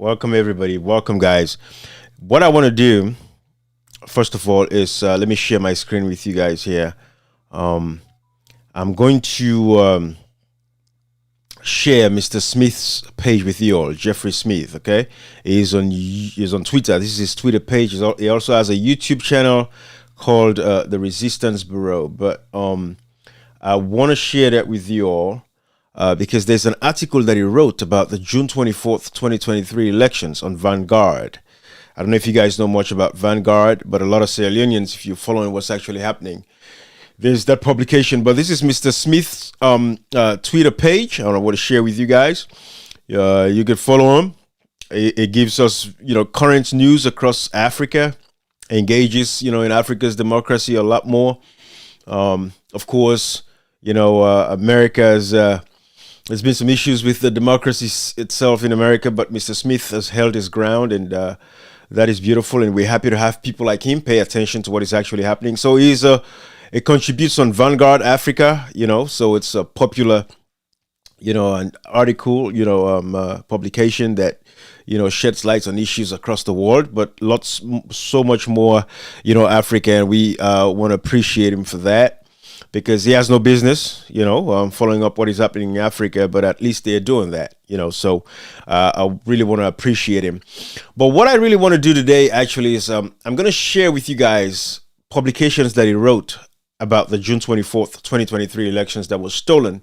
Welcome, everybody. Welcome, guys. What I want to do, first of all, is let me share my screen with you guys here. Um, I'm going to share Mr. Smith's page with you all, Jeffrey Smith. Okay, he's on Twitter. This is his Twitter page. He also has a YouTube channel called the Resistance Bureau. But I want to share that with you all. Because there's an article that he wrote about the June 24th, 2023 elections on Vanguard. I don't know if you guys know much about Vanguard, but a lot of Sierra Leoneans, if you're following what's actually happening, there's that publication. But this is Mr. Smith's Twitter page. I want to share with you guys. You can follow him. It gives us, current news across Africa, engages, in Africa's democracy a lot more. Of course, America's... There's been some issues with the democracy itself in America, but Mr. Smith has held his ground, and that is beautiful. And we're happy to have people like him pay attention to what is actually happening. So it contributes on Vanguard Africa, so it's a popular, an article, publication that, sheds lights on issues across the world, but so much more, Africa. And we want to appreciate him for that. Because he has no business, following up what is happening in Africa, but at least they're doing that, So I really want to appreciate him. But what I really want to do today, actually, is I'm going to share with you guys publications that he wrote about the June 24th, 2023 elections that were stolen.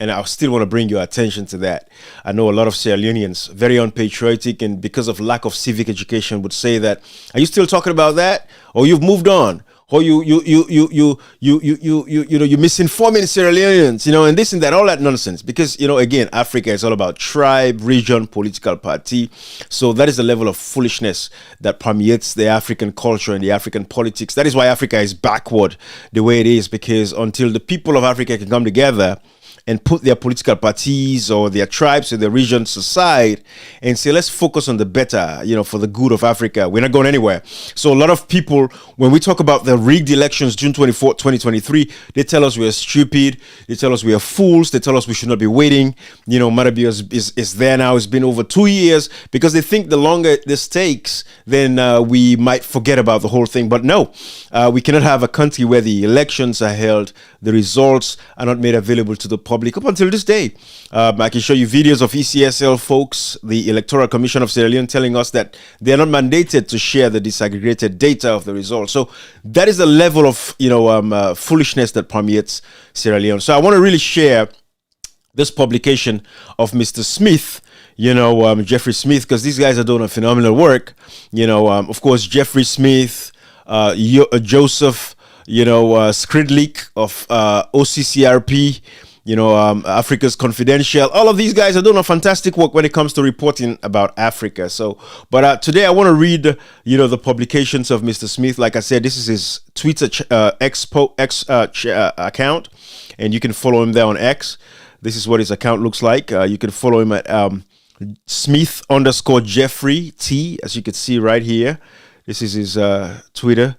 And I still want to bring your attention to that. I know a lot of Sierra Leoneans, very unpatriotic, and because of lack of civic education, would say that, are you still talking about that? Or you've moved on? Or you misinforming Sierra Leoneans, and this and that, all that nonsense. Because, again, Africa is all about tribe, region, political party. So that is the level of foolishness that permeates the African culture and the African politics. That is why Africa is backward the way it is, because until the people of Africa can come together and put their political parties or their tribes or their regions aside and say, let's focus on the better, for the good of Africa, we're not going anywhere. So a lot of people, when we talk about the rigged elections, June 24th, 2023, they tell us we're stupid. They tell us we are fools. They tell us we should not be waiting. Marabi is there now. It's been over 2 years, because they think the longer this takes, then we might forget about the whole thing. But no, we cannot have a country where the elections are held, the results are not made available to the public up until this day. I can show you videos of ECSL folks, the Electoral Commission of Sierra Leone, telling us that they are not mandated to share the disaggregated data of the results. So that is the level of foolishness that permeates Sierra Leone. So I want to really share this publication of Mr. Smith, Jeffrey Smith, because these guys are doing a phenomenal work. Of course, Jeffrey Smith, Joseph, Skridlik of OCCRP, Africa's Confidential. All of these guys are doing a fantastic work when it comes to reporting about Africa. So, but today I want to read, the publications of Mr. Smith. Like I said, this is his Twitter account, and you can follow him there on X. This is what his account looks like. You can follow him at Smith_Jeffrey T, as you can see right here. This is his Twitter.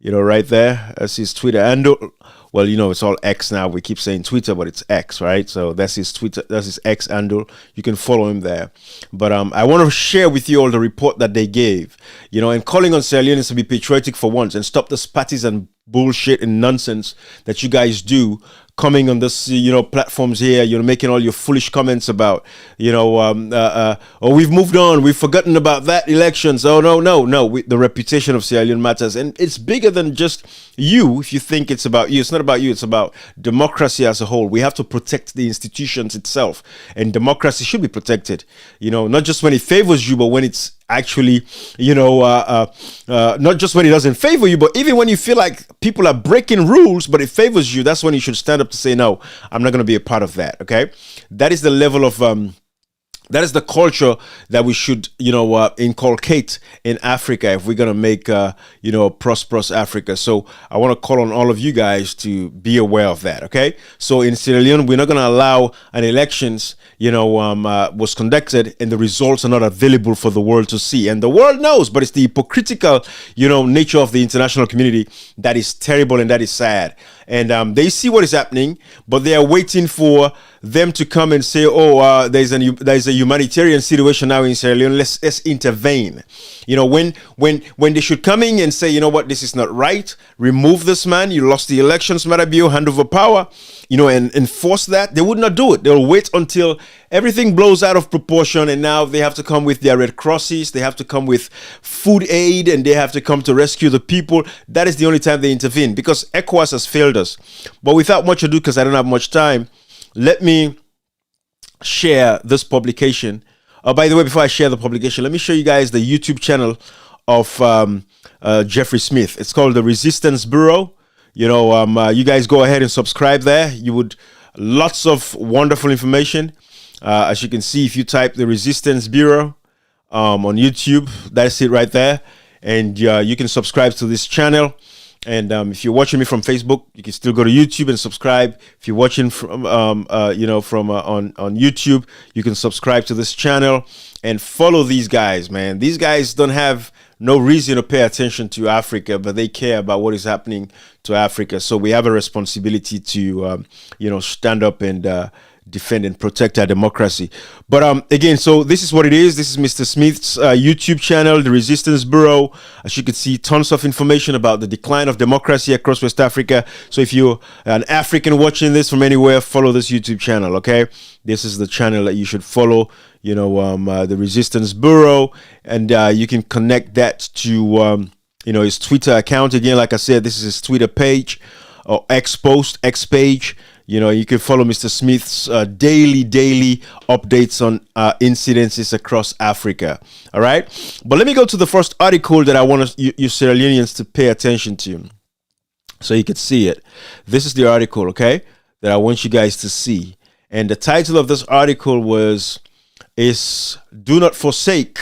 Right there. That's his Twitter handle. Well, it's all X now. We keep saying Twitter, but it's X, right? So that's his Twitter. That's his X handle. You can follow him there. But I want to share with you all the report that they gave, and calling on Sierra Leoneans to be patriotic for once and stop this parties and bullshit and nonsense that you guys do, coming on this, platforms here, making all your foolish comments about, oh, we've moved on, we've forgotten about that elections. Oh, no. The reputation of Sierra Leone matters. And it's bigger than just you. If you think it's about you, it's not about you. It's about democracy as a whole. We have to protect the institutions itself. And democracy should be protected, not just when it favors you, but when it's actually, not just when it doesn't favor you, but even when you feel like people are breaking rules, but it favors you, that's when you should stand up to say, no, I'm not going to be a part of that. Okay. That is the level of, that is the culture that we should, inculcate in Africa if we're going to make, a prosperous Africa. So I want to call on all of you guys to be aware of that. Okay. So in Sierra Leone, we're not going to allow an elections, was conducted and the results are not available for the world to see. And the world knows, but it's the hypocritical, nature of the international community that is terrible and that is sad. and they see what is happening, but they are waiting for them to come and say, "Oh, there's a humanitarian situation now in Sierra Leone. Let's intervene." You know, when they should come in and say, "You know what, this is not right. Remove this man. You lost the elections, Marabio. Hand over power." You know, and enforce that. They would not do it. They'll wait until everything blows out of proportion, and now they have to come with their Red Crosses. They have to come with food aid, and they have to come to rescue the people. That is the only time they intervene, because ECOWAS has failed us. But without much ado, because I don't have much time, let me share this publication. By the way, before I share the publication, let me show you guys the YouTube channel of Jeffrey Smith. It's called The Resistance Bureau. You know, you guys go ahead and subscribe there. You would, lots of wonderful information. As you can see, if you type The Resistance Bureau on YouTube, that's it right there. And you can subscribe to this channel. And if you're watching me from Facebook, you can still go to YouTube and subscribe. If you're watching from, on YouTube, you can subscribe to this channel and follow these guys, man. These guys don't have no reason to pay attention to Africa, but they care about what is happening to Africa. So we have a responsibility to, stand up and defend and protect our democracy. But again, so this is what it is. This is Mr. Smith's YouTube channel, The Resistance Bureau. As you can see, tons of information about the decline of democracy across West Africa. So if you're an African watching this from anywhere, follow this YouTube channel, okay? This is the channel that you should follow, The Resistance Bureau. And you can connect that to, his Twitter account. Again, like I said, this is his Twitter page or X page. You can follow Mr. Smith's daily updates on incidences across Africa. All right. But let me go to the first article that I want you Sierra Leoneans to pay attention to, so you can see it. This is the article, okay, that I want you guys to see. And the title of this article is "Do Not Forsake."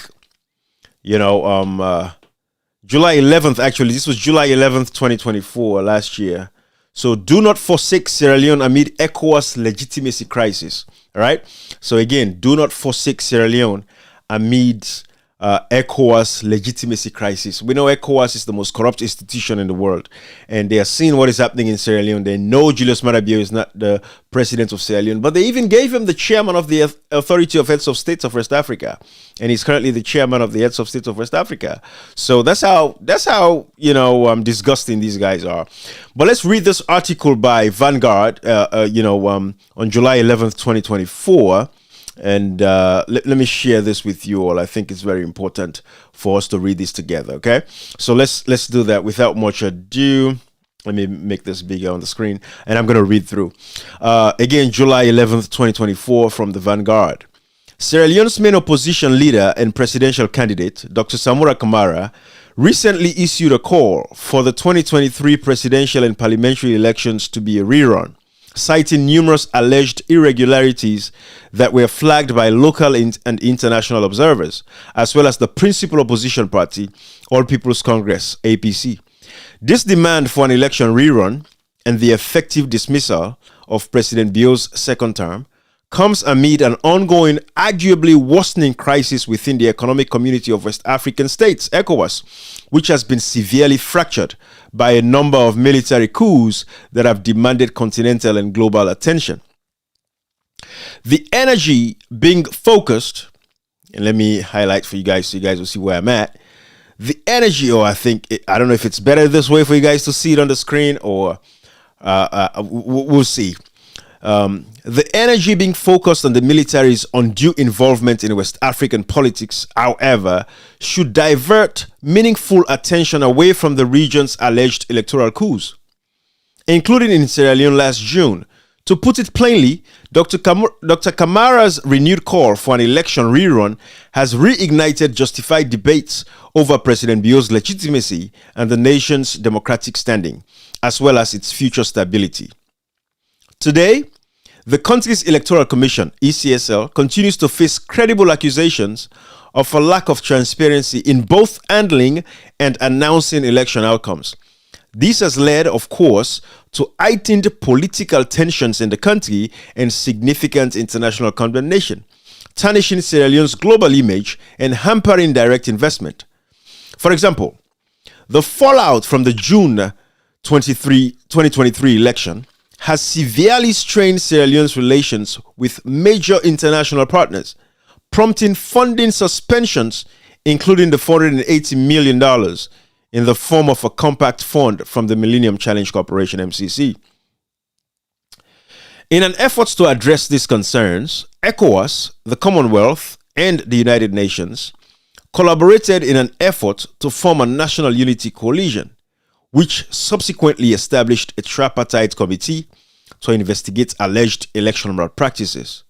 July 11th. Actually, this was July 11th, 2024, last year. So, do not forsake Sierra Leone amid ECOWAS legitimacy crisis. All right. So again, do not forsake Sierra Leone amid ECOWAS legitimacy crisis. We know ECOWAS is the most corrupt institution in the world, and they are seeing what is happening in Sierra Leone. They know Julius Marabio is not the president of Sierra Leone, but they even gave him the chairman of the Authority of Heads of States of West Africa, and he's currently the chairman of the Heads of States of West Africa. So that's how disgusting these guys are. But let's read this article by Vanguard, on July 11th, 2024. And let me share this with you all. I think it's very important for us to read this together, okay? So let's do that without much ado. Let me make this bigger on the screen, and I'm going to read through. Again, July 11th, 2024, from the Vanguard. Sierra Leone's main opposition leader and presidential candidate, Dr. Samura Kamara, recently issued a call for the 2023 presidential and parliamentary elections to be a rerun, citing numerous alleged irregularities that were flagged by local and international observers, as well as the principal opposition party, All People's Congress, APC. This demand for an election rerun and the effective dismissal of President Bio's second term comes amid an ongoing, arguably worsening crisis within the Economic Community of West African States, ECOWAS, which has been severely fractured by a number of military coups that have demanded continental and global attention. The energy being focused, and let me highlight for you guys so you guys will see where I'm at. The energy, or I don't know if it's better this way for you guys to see it on the screen, or we'll see. The energy being focused on the military's undue involvement in West African politics, however, should divert meaningful attention away from the region's alleged electoral coups, including in Sierra Leone last June. To put it plainly, Dr. Kamara's renewed call for an election rerun has reignited justified debates over President Bio's legitimacy and the nation's democratic standing, as well as its future stability. Today, the country's Electoral Commission, ECSL, continues to face credible accusations of a lack of transparency in both handling and announcing election outcomes. This has led, of course, to heightened political tensions in the country and significant international condemnation, tarnishing Sierra Leone's global image and hampering direct investment. For example, the fallout from the June 2023 election has severely strained Sierra Leone's relations with major international partners, prompting funding suspensions, including the $480 million in the form of a compact fund from the Millennium Challenge Corporation, MCC. In an effort to address these concerns, ECOWAS, the Commonwealth, and the United Nations collaborated in an effort to form a national unity coalition, which subsequently established a tripartite committee to investigate alleged election malpractices.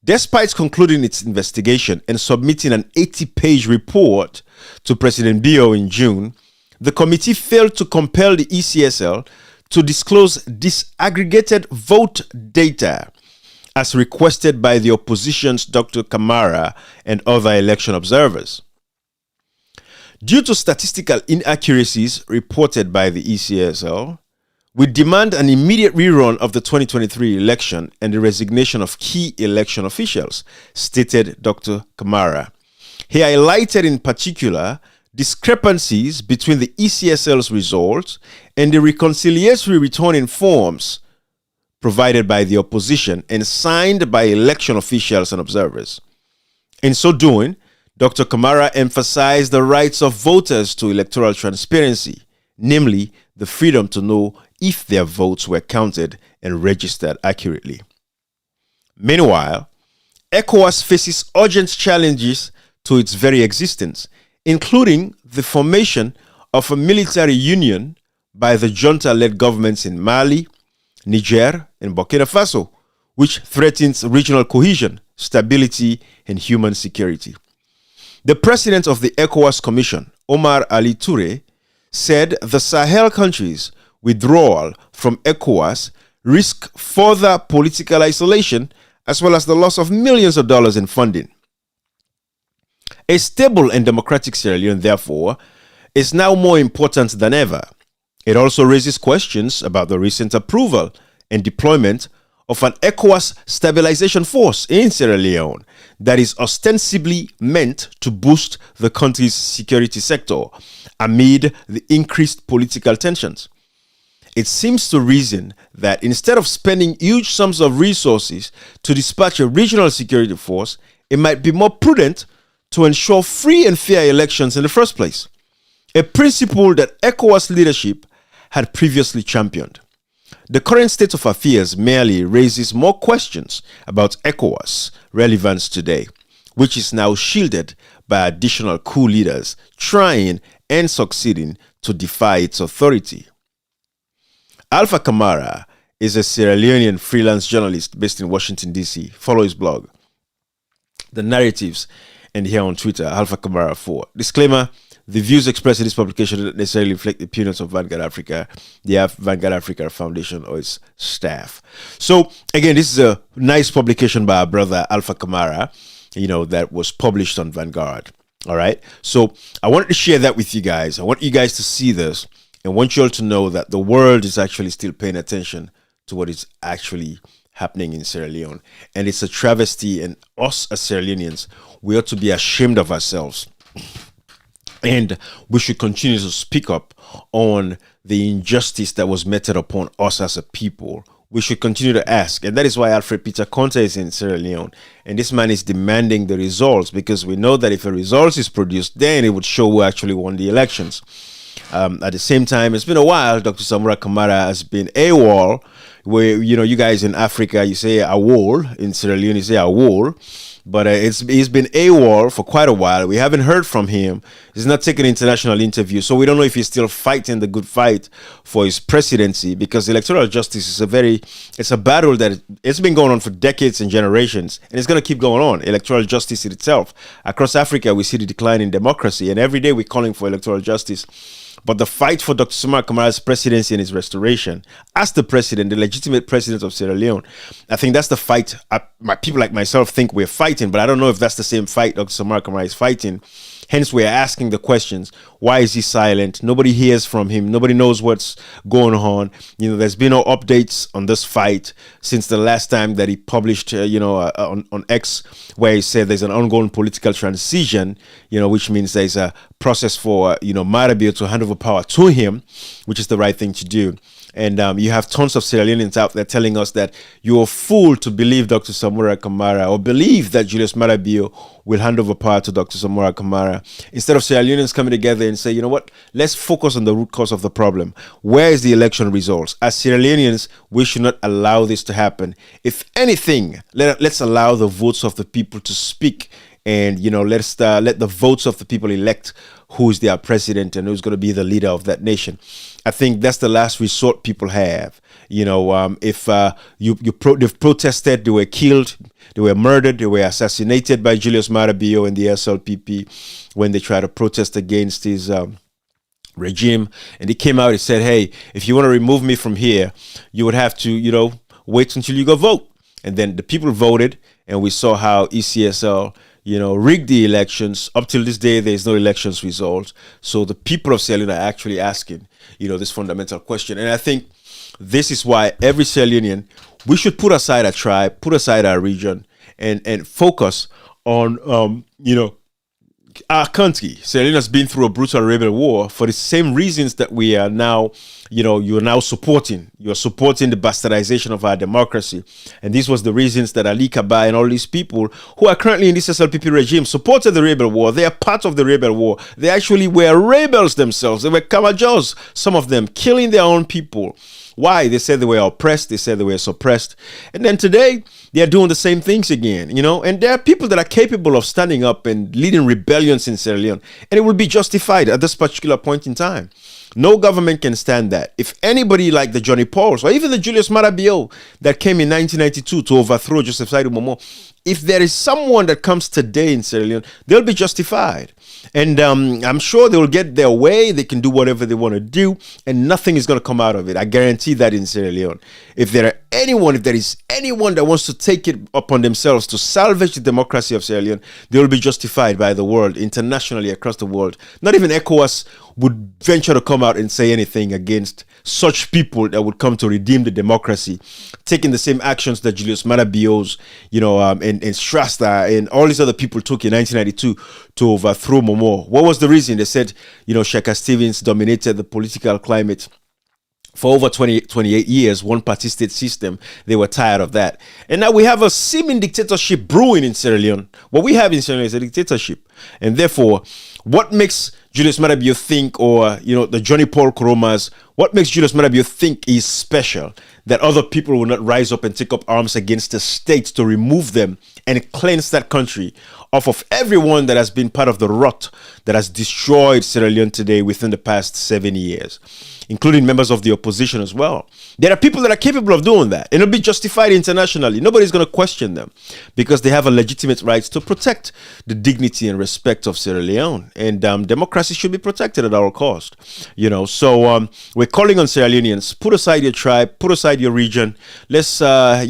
Despite concluding its investigation and submitting an 80-page report to President Bio in June, the committee failed to compel the ECSL to disclose disaggregated vote data as requested by the opposition's Dr. Camara and other election observers. Due to statistical inaccuracies reported by the ECSL, we demand an immediate rerun of the 2023 election and the resignation of key election officials, stated Dr. Camara. He highlighted in particular discrepancies between the ECSL's results and the reconciliatory returning forms provided by the opposition and signed by election officials and observers. In so doing, Dr. Camara emphasized the rights of voters to electoral transparency, namely the freedom to know if their votes were counted and registered accurately. Meanwhile, ECOWAS faces urgent challenges to its very existence, including the formation of a military union by the junta-led governments in Mali, Niger, and Burkina Faso, which threatens regional cohesion, stability, and human security. The president of the ECOWAS Commission, Omar Ali Toure, said the Sahel countries' withdrawal from ECOWAS risk further political isolation as well as the loss of millions of dollars in funding. A stable and democratic Sierra Leone, therefore, is now more important than ever. It also raises questions about the recent approval and deployment of an ECOWAS stabilization force in Sierra Leone that is ostensibly meant to boost the country's security sector amid the increased political tensions. It seems to reason that instead of spending huge sums of resources to dispatch a regional security force, it might be more prudent to ensure free and fair elections in the first place, a principle that ECOWAS leadership had previously championed. The current state of affairs merely raises more questions about ECOWAS' relevance today, which is now shielded by additional coup leaders trying and succeeding to defy its authority. Alpha Camara is a Sierra Leonean freelance journalist based in Washington, D.C. Follow his blog, The Narratives, and here on Twitter, Alpha Camara 4. Disclaimer: the views expressed in this publication do not necessarily reflect the opinions of Vanguard Africa, the Vanguard Africa Foundation, or its staff. So, again, this is a nice publication by our brother Alpha Camara, that was published on Vanguard. All right. So, I wanted to share that with you guys. I want you guys to see this and want you all to know that the world is actually still paying attention to what is actually happening in Sierra Leone. And it's a travesty, and us as Sierra Leoneans, we ought to be ashamed of ourselves. And we should continue to speak up on the injustice that was meted upon us as a people. We should continue to ask. And that is why Alfred Peter Conte is in Sierra Leone. And this man is demanding the results, because we know that if a result is produced, then it would show who actually won the elections. At the same time, it's been a while. Dr. Samura Kamara has been AWOL, where, you guys in Africa, you say AWOL. In Sierra Leone, you say AWOL. But he's been AWOL for quite a while. We haven't heard from him. He's not taking international interviews. So we don't know if he's still fighting the good fight for his presidency, because electoral justice is it's a battle that it's been going on for decades and generations. And it's going to keep going on. Electoral justice itself. Across Africa, we see the decline in democracy. And every day we're calling for electoral justice. But the fight for Dr. Samura Kamara's presidency and his restoration as the president, the legitimate president of Sierra Leone. I think that's the fight my people like myself think we're fighting, but I don't know if that's the same fight Dr. Samara Kamara is fighting. Hence, we're asking the questions. Why is he silent? Nobody hears from him. Nobody knows what's going on. There's been no updates on this fight since the last time that he published, on X, where he said there's an ongoing political transition, which means there's a process for, Marabio to hand over power to him, which is the right thing to do. And you have tons of Sierra Leoneans out there telling us that you're a fool to believe Dr. Samora Kamara or believe that Julius Marabio will hand over power to Dr. Samora Kamara. Instead of Sierra Leoneans coming together and say, you know what, let's focus on the root cause of the problem. Where is the election results? As Sierra Leoneans, we should not allow this to happen. If anything, let's allow the votes of the people to speak. And, let's let the votes of the people elect who's their president and who's going to be the leader of that nation. I think that's the last resort people have. If they've protested, they were killed, they were murdered, they were assassinated by Julius Marabio and the SLPP when they tried to protest against his regime. And he came out and said, hey, if you want to remove me from here, you would have to, wait until you go vote. And then the people voted, and we saw how ECSL rigged the elections. Up till this day, there is no elections result. So the people of Sierra Leone are actually asking, this fundamental question. And I think this is why every Sierra Leonean, we should put aside our tribe, put aside our region, and focus on, our country. Sierra Leone has been through a brutal rebel war for the same reasons that we are now, you're now supporting. You're supporting the bastardization of our democracy. And this was the reasons that Ali Kaba and all these people who are currently in this SLPP regime supported the rebel war. They are part of the rebel war. They actually were rebels themselves. They were Kamajos, some of them killing their own people. Why? They said they were oppressed. They said they were suppressed. And then today, they are doing the same things again, And there are people that are capable of standing up and leading rebellions in Sierra Leone. And it will be justified at this particular point in time. No government can stand that. If anybody like the Johnny Pauls or even the Julius Marabio that came in 1992 to overthrow Joseph Saidu Momo, if there is someone that comes today in Sierra Leone, they'll be justified. And I'm sure they will get their way. They can do whatever they want to do, and nothing is going to come out of it. I guarantee that in Sierra Leone. If there is anyone that wants to take it upon themselves to salvage the democracy of Sierra Leone, they will be justified by the world, internationally, across the world. Not even ECOWAS would venture to come out and say anything against such people that would come to redeem the democracy, taking the same actions that Julius Marabio's, and Strasta and all these other people took in 1992 to overthrow Momo. What was the reason? They said, Shaka Stevens dominated the political climate for over 28 years, one-party state system. They were tired of that. And now we have a seeming dictatorship brewing in Sierra Leone. What we have in Sierra Leone is a dictatorship. And therefore, what makes Julius Marabio think, or, the Johnny Paul Koromas, what makes Julius Marabio think is special that other people will not rise up and take up arms against the state to remove them and cleanse that country off of everyone that has been part of the rot that has destroyed Sierra Leone today within the past 7 years, including members of the opposition as well. There are people that are capable of doing that, and it'll be justified internationally. Nobody's going to question them because they have a legitimate right to protect the dignity and respect of Sierra Leone, and democracy should be protected at all cost. So we're calling on Sierra Leoneans: put aside your tribe, put aside your region. Let's take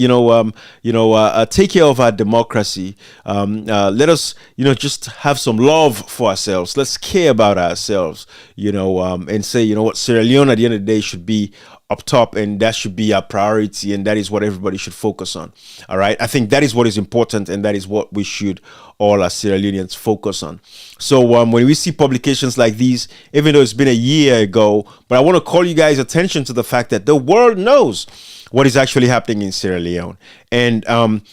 care of our democracy. Let us just have some love for ourselves. Let's care about ourselves, and say, what, Sierra Leone at the end of the day should be up top, and that should be our priority, and that is what everybody should focus on. All right, I think that is what is important, and that is what we should all as Sierra Leoneans focus on. So when we see publications like these, even though it's been a year ago, but I want to call you guys' attention to the fact that the world knows what is actually happening in Sierra Leone. And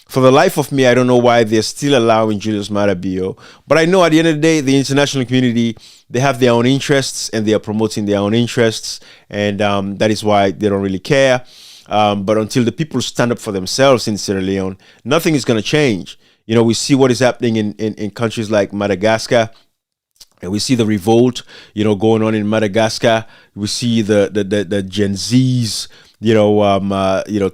for the life of me, I don't know why they're still allowing Julius Marabio. But I know at the end of the day, the international community, they have their own interests, and they are promoting their own interests. And that is why they don't really care. But until the people stand up for themselves in Sierra Leone, nothing is going to change. We see what is happening in countries like Madagascar. And we see the revolt, going on in Madagascar. We see the Gen Zs,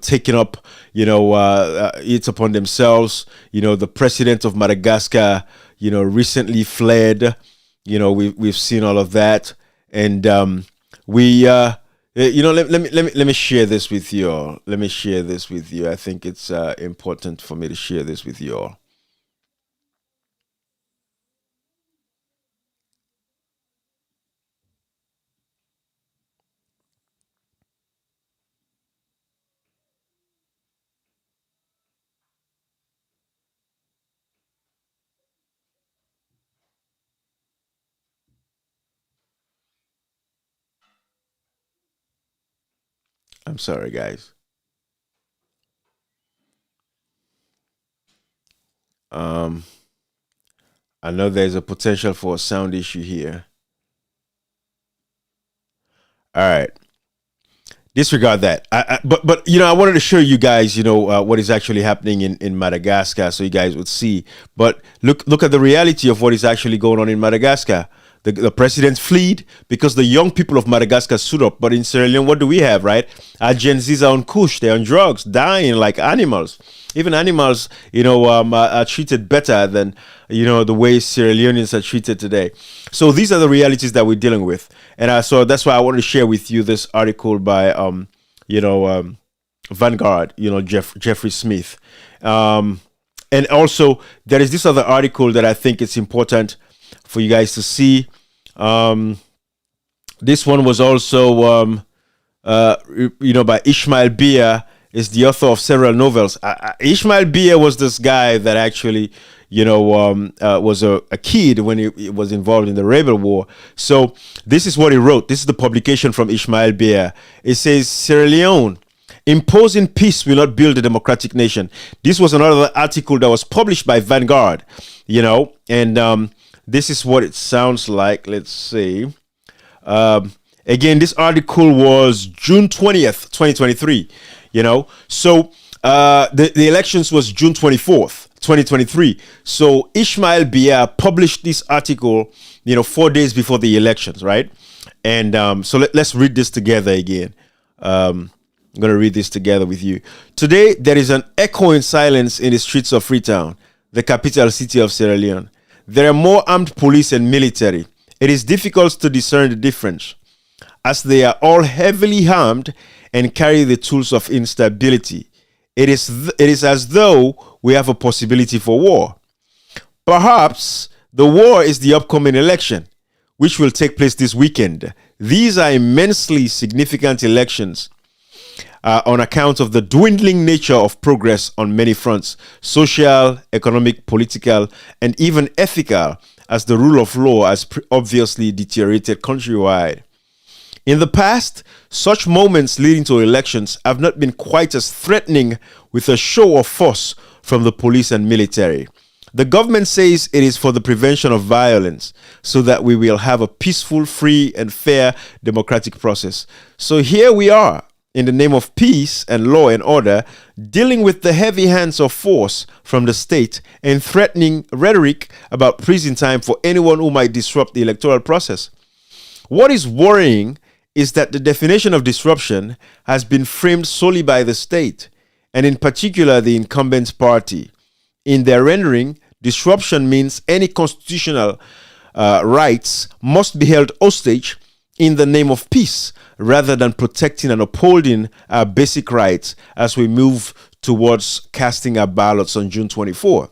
taking up, it upon themselves. The president of Madagascar, recently fled. We've seen all of that, and we Let me share this with you all. Let me share this with you. I think it's important for me to share this with you all. I'm sorry, guys. Um, I know there's a potential for a sound issue here. All right, disregard that. But I wanted to show you guys, what is actually happening in Madagascar, so you guys would see. But look at the reality of what is actually going on in Madagascar. The president fled because the young people of Madagascar stood up. But in Sierra Leone, what do we have, right? Our Gen Zs are on kush, they're on drugs, dying like animals. Even animals, are treated better than, the way Sierra Leoneans are treated today. So these are the realities that we're dealing with. And so that's why I wanted to share with you this article by, Vanguard, Jeffrey Smith. And also, there is this other article that I think it's important for you guys to see. This one was also, by Ishmael Beer, is the author of several novels. Ishmael Beer was this guy that actually, was a kid when he was involved in the rebel war. So this is what he wrote. This is the publication from Ishmael Beer. It says, Sierra Leone, imposing peace will not build a democratic nation. This was another article that was published by Vanguard, and this is what it sounds like. Let's see. Again, this article was June 20th, 2023. So the elections was June 24th, 2023. So Ishmael Bia published this article, 4 days before the elections, right? And so let's read this together again. I'm going to read this together with you. Today, there is an echoing silence in the streets of Freetown, the capital city of Sierra Leone. There are more armed police and military. It is difficult to discern the difference, as they are all heavily armed and carry the tools of instability. It is as though we have a possibility for war. Perhaps the war is the upcoming election, which will take place this weekend. These are immensely significant elections on account of the dwindling nature of progress on many fronts: social, economic, political, and even ethical, as the rule of law has obviously deteriorated countrywide. In the past, such moments leading to elections have not been quite as threatening, with a show of force from the police and military. The government says it is for the prevention of violence, so that we will have a peaceful, free, and fair democratic process. So here we are, in the name of peace and law and order, dealing with the heavy hands of force from the state and threatening rhetoric about prison time for anyone who might disrupt the electoral process. What is worrying is that the definition of disruption has been framed solely by the state, and in particular the incumbent party. In their rendering, disruption means any constitutional rights must be held hostage in the name of peace, rather than protecting and upholding our basic rights as we move towards casting our ballots on June 24.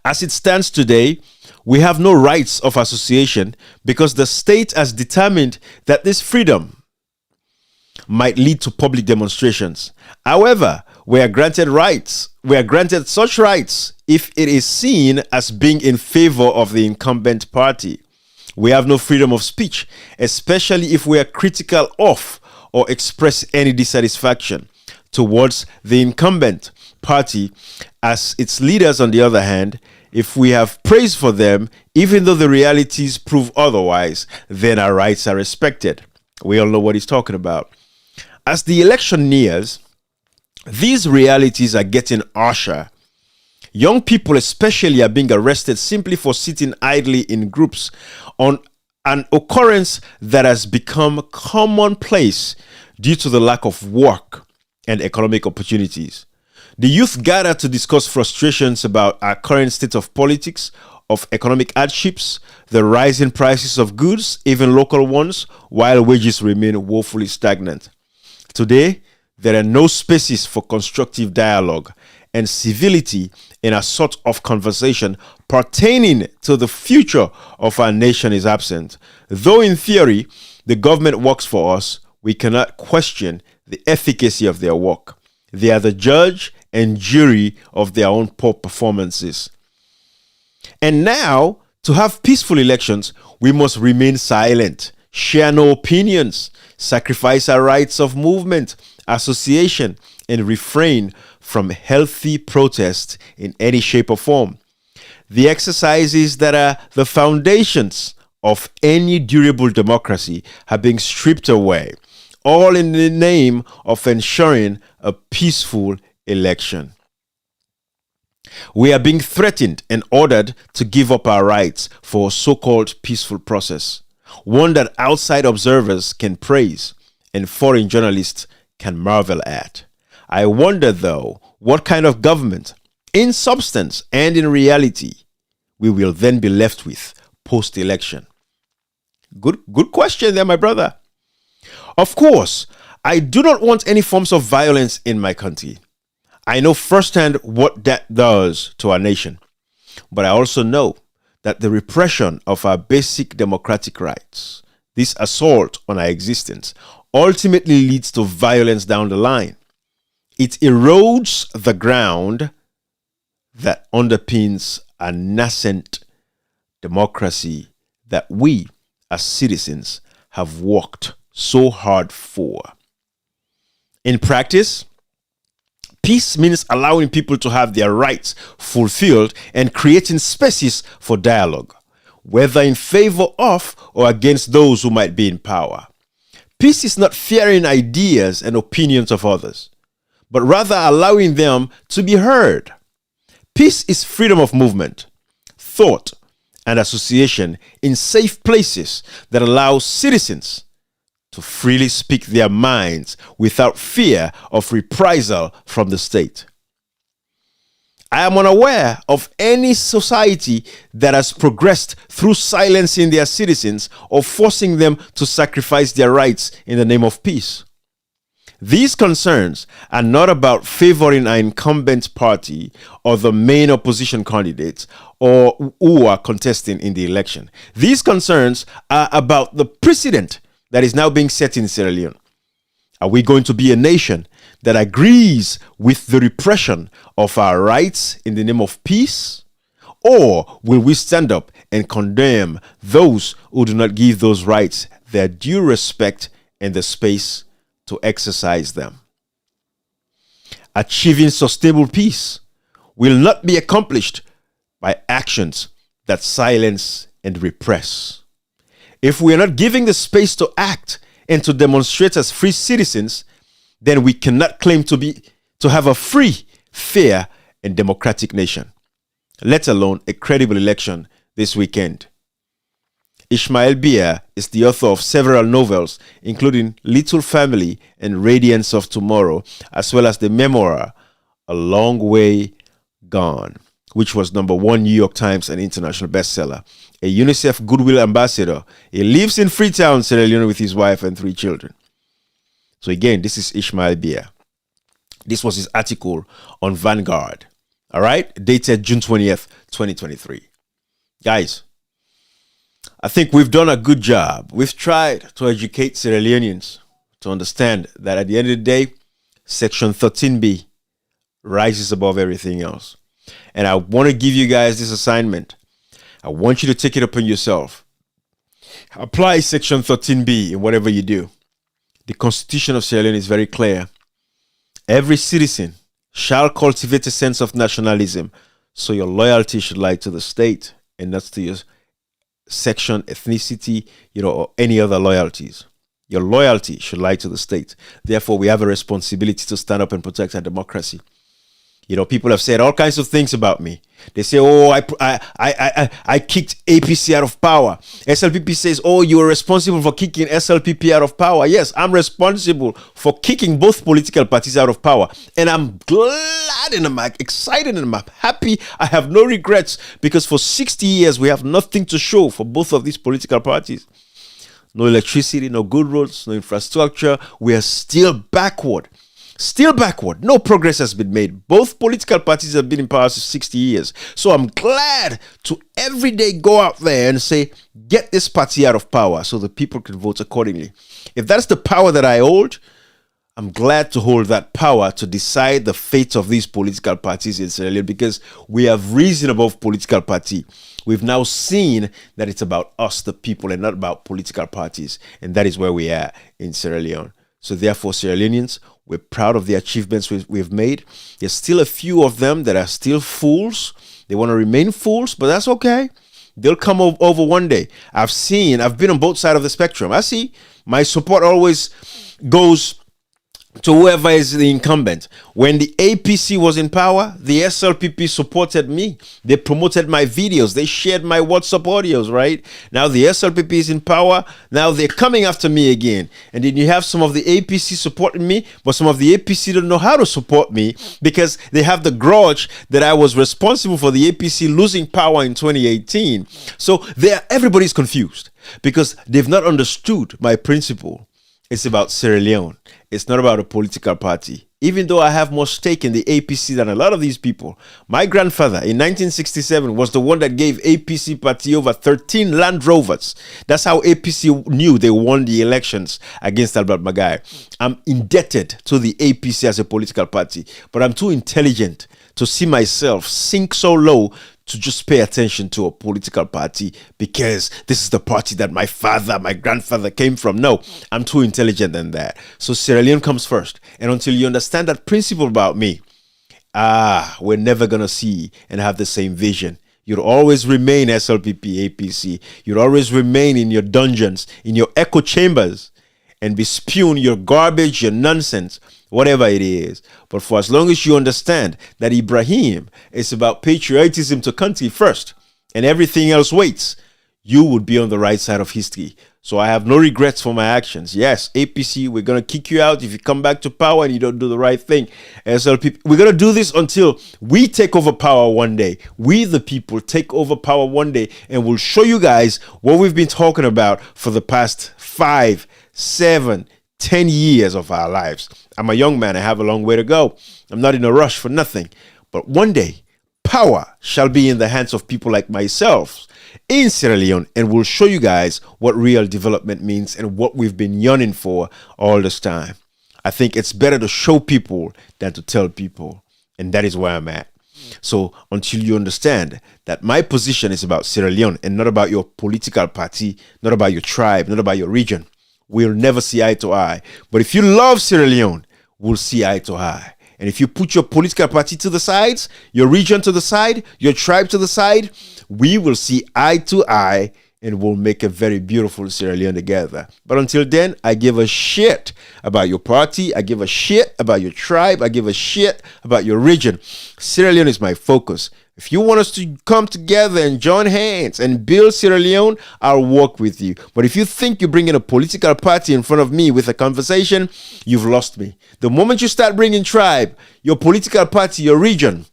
As it stands today, we have no rights of association because the state has determined that this freedom might lead to public demonstrations. However, we are granted rights. We are granted such rights if it is seen as being in favor of the incumbent party. We have no freedom of speech, especially if we are critical of or express any dissatisfaction towards the incumbent party as its leaders. On the other hand, if we have praise for them, even though the realities prove otherwise, then our rights are respected. We all know what he's talking about. As the election nears, these realities are getting harsher. Young people especially are being arrested simply for sitting idly in groups, on an occurrence that has become commonplace due to the lack of work and economic opportunities. The youth gather to discuss frustrations about our current state of politics of economic hardships, the rising prices of goods, even local ones, while wages remain woefully stagnant. Today, there are no spaces for constructive dialogue and civility in a sort of conversation pertaining to the future of our nation is absent. Though in theory, the government works for us, we cannot question the efficacy of their work. They are the judge and jury of their own poor performances. And now, to have peaceful elections, we must remain silent, share no opinions, sacrifice our rights of movement, association, and refrain from healthy protest in any shape or form. The exercises that are the foundations of any durable democracy have been stripped away, all in the name of ensuring a peaceful election. We are being threatened and ordered to give up our rights for a so-called peaceful process, one that outside observers can praise and foreign journalists can marvel at. I wonder, though, what kind of government, in substance and in reality, we will then be left with post-election. Good question there, my brother. Of course, I do not want any forms of violence in my country. I know firsthand what that does to our nation. But I also know that the repression of our basic democratic rights, this assault on our existence, ultimately leads to violence down the line. It erodes the ground that underpins a nascent democracy that we, as citizens, have worked so hard for. In practice, peace means allowing people to have their rights fulfilled and creating spaces for dialogue, whether in favor of or against those who might be in power. Peace is not fearing ideas and opinions of others, but rather allowing them to be heard. Peace is freedom of movement, thought, and association in safe places that allow citizens to freely speak their minds without fear of reprisal from the state. I am unaware of any society that has progressed through silencing their citizens or forcing them to sacrifice their rights in the name of peace. These concerns are not about favoring an incumbent party or the main opposition candidates or who are contesting in the election. These concerns are about the precedent that is now being set in Sierra Leone. Are we going to be a nation that agrees with the repression of our rights in the name of peace? Or will we stand up and condemn those who do not give those rights their due respect and the space to exercise them? Achieving sustainable peace will not be accomplished by actions that silence and repress. If we are not giving the space to act and to demonstrate as free citizens, then we cannot claim to have a free, fair, and democratic nation, let alone a credible election this weekend. Ishmael Bia is the author of several novels, including Little Family and Radiance of Tomorrow, as well as the memoir, A Long Way Gone, which was #1 New York Times and international bestseller. A UNICEF Goodwill Ambassador. He lives in Freetown, Sierra Leone with his wife and 3 children. So again, this is Ishmael Bia. This was his article on Vanguard. All right, dated June 20th, 2023. Guys, I think we've done a good job. We've tried to educate Sierra Leoneans to understand that at the end of the day, Section 13B rises above everything else. And I want to give you guys this assignment. I want you to take it upon yourself. Apply Section 13B in whatever you do. The Constitution of Sierra Leone is very clear. Every citizen shall cultivate a sense of nationalism, so your loyalty should lie to the state and not to your section, ethnicity, or any other loyalties. Your loyalty should lie to the state. Therefore, we have a responsibility to stand up and protect our democracy. You know, people have said all kinds of things about me. They say, "Oh, I kicked APC out of power." SLPP says, "Oh, you are responsible for kicking SLPP out of power." Yes, I'm responsible for kicking both political parties out of power, and I'm glad and I'm excited and I'm happy. I have no regrets because for 60 years we have nothing to show for both of these political parties. No electricity, no good roads, no infrastructure. We are still backward. Still backward. No progress has been made. Both political parties have been in power for 60 years. So I'm glad to every day go out there and say, get this party out of power so the people can vote accordingly. If that's the power that I hold, I'm glad to hold that power to decide the fate of these political parties in Sierra Leone, because we have reason above political party. We've now seen that it's about us, the people, and not about political parties. And that is where we are in Sierra Leone. So therefore, Sierra Leoneans, we're proud of the achievements we've made. There's still a few of them that are still fools. They want to remain fools, but that's okay. They'll come over one day. I've been on both sides of the spectrum. I see my support always goes to whoever is the incumbent. When the APC was in power, the SLPP supported me. They promoted my videos. They shared my WhatsApp audios, right? Now the SLPP is in power. Now they're coming after me again. And then you have some of the APC supporting me, but some of the APC don't know how to support me because they have the grudge that I was responsible for the APC losing power in 2018. So everybody's confused because they've not understood my principle. It's about Sierra Leone. It's not about a political party. Even though I have more stake in the APC than a lot of these people, my grandfather in 1967 was the one that gave APC party over 13 Land Rovers. That's how APC knew they won the elections against Albert Magai. I'm indebted to the APC as a political party, but I'm too intelligent to see myself sink so low to just pay attention to a political party because this is the party that my grandfather came from. No, I'm too intelligent than that. So Sierra Leone comes first. And until you understand that principle about me, we're never going to see and have the same vision. You'd always remain SLPP, APC. You'd always remain in your dungeons, in your echo chambers, and be spewing your garbage, your nonsense, whatever it is. But for as long as you understand that Ibrahim is about patriotism to country first and everything else waits, you would be on the right side of history. So I have no regrets for my actions. Yes, APC, we're going to kick you out if you come back to power and you don't do the right thing. SLP, we're going to do this until we take over power one day. We, the people, take over power one day, and we'll show you guys what we've been talking about for the past 5, 7, 10 years of our lives. I'm a young man. I have a long way to go. I'm not in a rush for nothing. But one day, power shall be in the hands of people like myself in Sierra Leone, and we'll show you guys what real development means and what we've been yearning for all this time. I think it's better to show people than to tell people, and that is where I'm at. So until you understand that my position is about Sierra Leone and not about your political party, not about your tribe, not about your region, we'll never see eye to eye. But if you love Sierra Leone, we'll see eye to eye. And if you put your political party to the sides, your region to the side, your tribe to the side, we will see eye to eye and we'll make a very beautiful Sierra Leone together. But until then, I give a shit about your party. I give a shit about your tribe. I give a shit about your region. Sierra Leone is my focus. If you want us to come together and join hands and build Sierra Leone, I'll work with you. But if you think you're bringing a political party in front of me with a conversation, you've lost me. The moment you start bringing tribe, your political party, your region,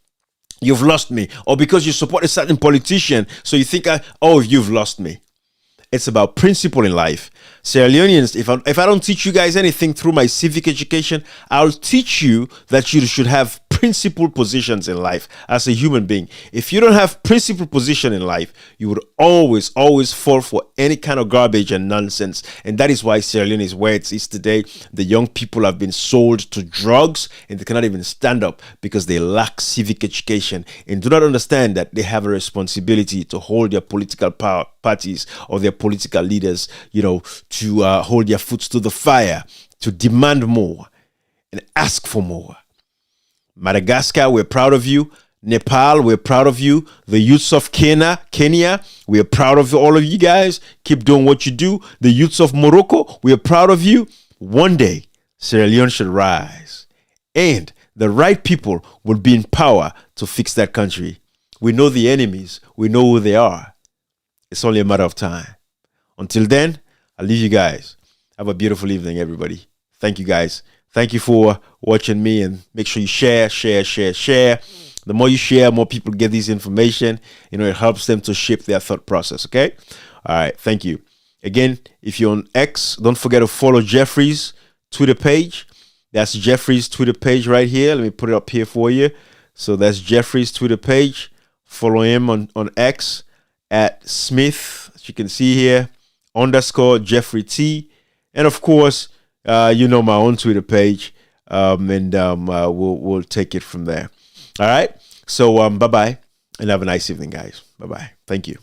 you've lost me. Or because you support a certain politician, so you think, you've lost me. It's about principle in life. Sierra Leoneans, if I don't teach you guys anything through my civic education, I'll teach you that you should have principled positions in life as a human being. If you don't have principled position in life, you would always fall for any kind of garbage and nonsense. And that is why Sierra Leone is where it is today. The young people have been sold to drugs and they cannot even stand up because they lack civic education and do not understand that they have a responsibility to hold their political parties or their political leaders, to hold their foot to the fire, to demand more and ask for more. Madagascar, we're proud of you. Nepal, we're proud of you. The youths of Kenya, we're proud of all of you guys. Keep doing what you do. The youths of Morocco, we're proud of you. One day, Sierra Leone should rise. And the right people will be in power to fix that country. We know the enemies. We know who they are. It's only a matter of time. Until then, I'll leave you guys. Have a beautiful evening, everybody. Thank you, guys. Thank you for watching me, and make sure you share. The more you share, more people get this information. It helps them to shape their thought process, okay? All right, thank you. Again, if you're on X, don't forget to follow Jeffrey's Twitter page. That's Jeffrey's Twitter page right here. Let me put it up here for you. So that's Jeffrey's Twitter page. Follow him on X at Smith, as you can see here, _ Jeffrey T. And of course, my own Twitter page, and we'll take it from there. All right. So bye-bye, and have a nice evening, guys. Bye-bye. Thank you.